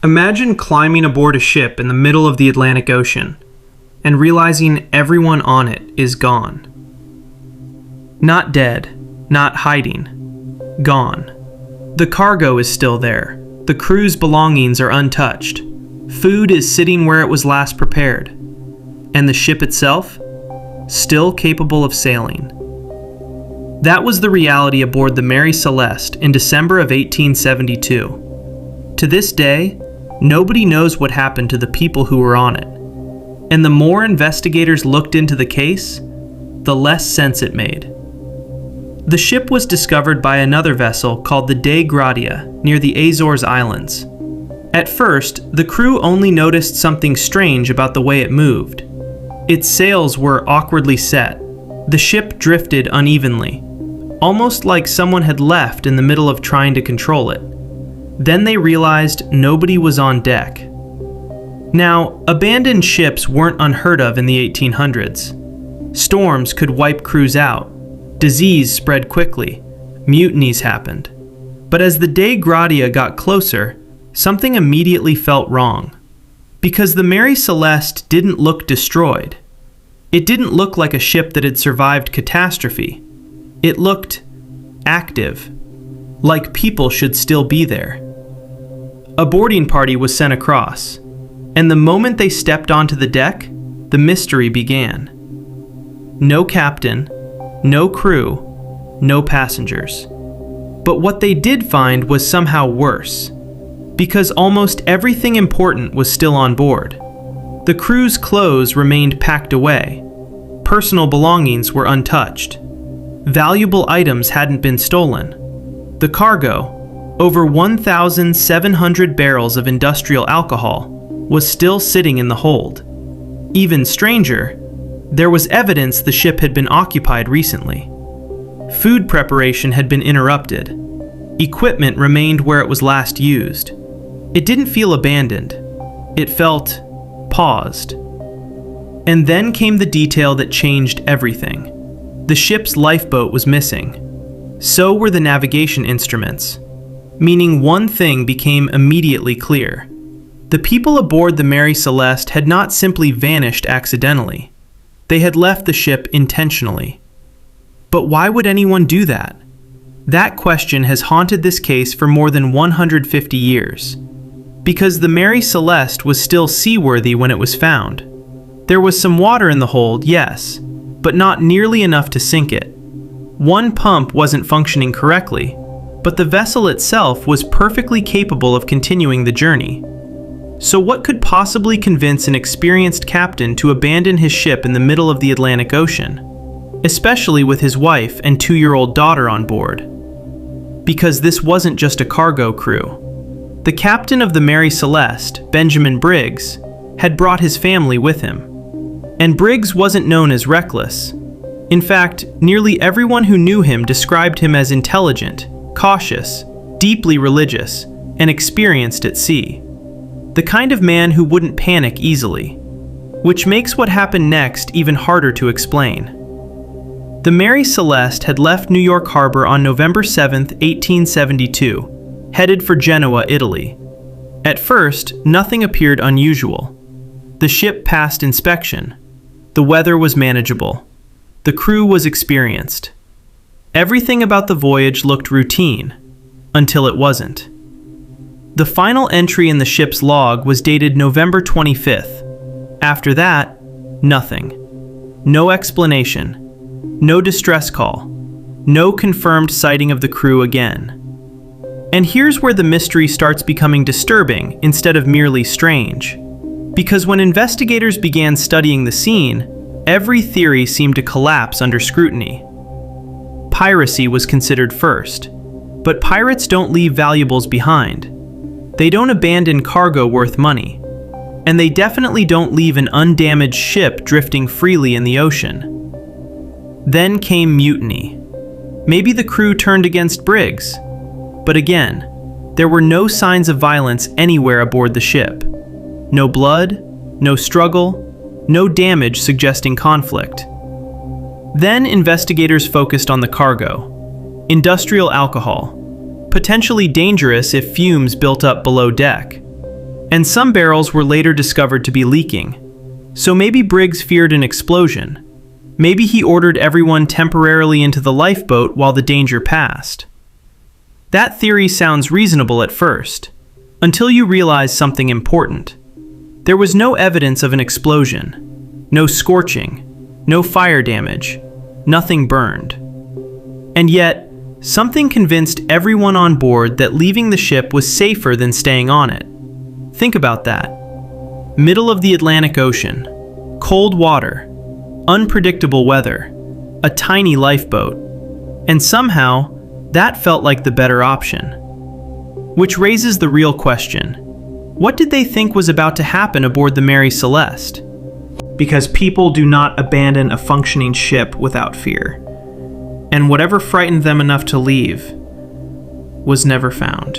Imagine climbing aboard a ship in the middle of the Atlantic Ocean and realizing everyone on it is gone. Not dead, not hiding, gone. The cargo is still there. The crew's belongings are untouched. Food is sitting where it was last prepared. And the ship itself? Still capable of sailing. That was the reality aboard the Mary Celeste in December of 1872. To this day, nobody knows what happened to the people who were on it. And the more investigators looked into the case, the less sense it made. The ship was discovered by another vessel called the Dei Gratia near the Azores Islands. At first, the crew only noticed something strange about the way it moved. Its sails were awkwardly set. The ship drifted unevenly, almost like someone had left in the middle of trying to control it. Then they realized nobody was on deck. Now, abandoned ships weren't unheard of in the 1800s. Storms could wipe crews out. Disease spread quickly. Mutinies happened. But as the Dei Gratia got closer, something immediately felt wrong. Because the Mary Celeste didn't look destroyed. It didn't look like a ship that had survived catastrophe. It looked active, like people should still be there. A boarding party was sent across, and the moment they stepped onto the deck, the mystery began. No captain, no crew, no passengers. But what they did find was somehow worse, because almost everything important was still on board. The crew's clothes remained packed away. Personal belongings were untouched. Valuable items hadn't been stolen. The cargo, over 1,700 barrels of industrial alcohol, was still sitting in the hold. Even stranger, there was evidence the ship had been occupied recently. Food preparation had been interrupted. Equipment remained where it was last used. It didn't feel abandoned. It felt paused. And then came the detail that changed everything. The ship's lifeboat was missing. So were the navigation instruments. Meaning one thing became immediately clear. The people aboard the Mary Celeste had not simply vanished accidentally. They had left the ship intentionally. But why would anyone do that? That question has haunted this case for more than 150 years. Because the Mary Celeste was still seaworthy when it was found. There was some water in the hold, yes, but not nearly enough to sink it. One pump wasn't functioning correctly, but the vessel itself was perfectly capable of continuing the journey. So what could possibly convince an experienced captain to abandon his ship in the middle of the Atlantic Ocean, especially with his wife and 2-year-old daughter on board? Because this wasn't just a cargo crew. The captain of the Mary Celeste, Benjamin Briggs, had brought his family with him. And Briggs wasn't known as reckless. In fact, nearly everyone who knew him described him as intelligent, cautious, deeply religious, and experienced at sea. The kind of man who wouldn't panic easily. Which makes what happened next even harder to explain. The Mary Celeste had left New York Harbor on November 7, 1872, headed for Genoa, Italy. At first, nothing appeared unusual. The ship passed inspection. The weather was manageable. The crew was experienced. Everything about the voyage looked routine, until it wasn't. The final entry in the ship's log was dated November 25th. After that, nothing. No explanation. No distress call. No confirmed sighting of the crew again. And here's where the mystery starts becoming disturbing instead of merely strange. Because when investigators began studying the scene, every theory seemed to collapse under scrutiny. Piracy was considered first, but pirates don't leave valuables behind. They don't abandon cargo worth money, and they definitely don't leave an undamaged ship drifting freely in the ocean. Then came mutiny. Maybe the crew turned against Briggs, but again, there were no signs of violence anywhere aboard the ship. No blood, no struggle, no damage suggesting conflict. Then investigators focused on the cargo. Industrial alcohol, potentially dangerous if fumes built up below deck. And some barrels were later discovered to be leaking. So maybe Briggs feared an explosion. Maybe he ordered everyone temporarily into the lifeboat while the danger passed. That theory sounds reasonable at first, until you realize something important. There was no evidence of an explosion, no scorching, no fire damage, nothing burned. And yet, something convinced everyone on board that leaving the ship was safer than staying on it. Think about that. Middle of the Atlantic Ocean, cold water, unpredictable weather, a tiny lifeboat, and somehow, that felt like the better option. Which raises the real question. What did they think was about to happen aboard the Mary Celeste? Because people do not abandon a functioning ship without fear. And whatever frightened them enough to leave was never found.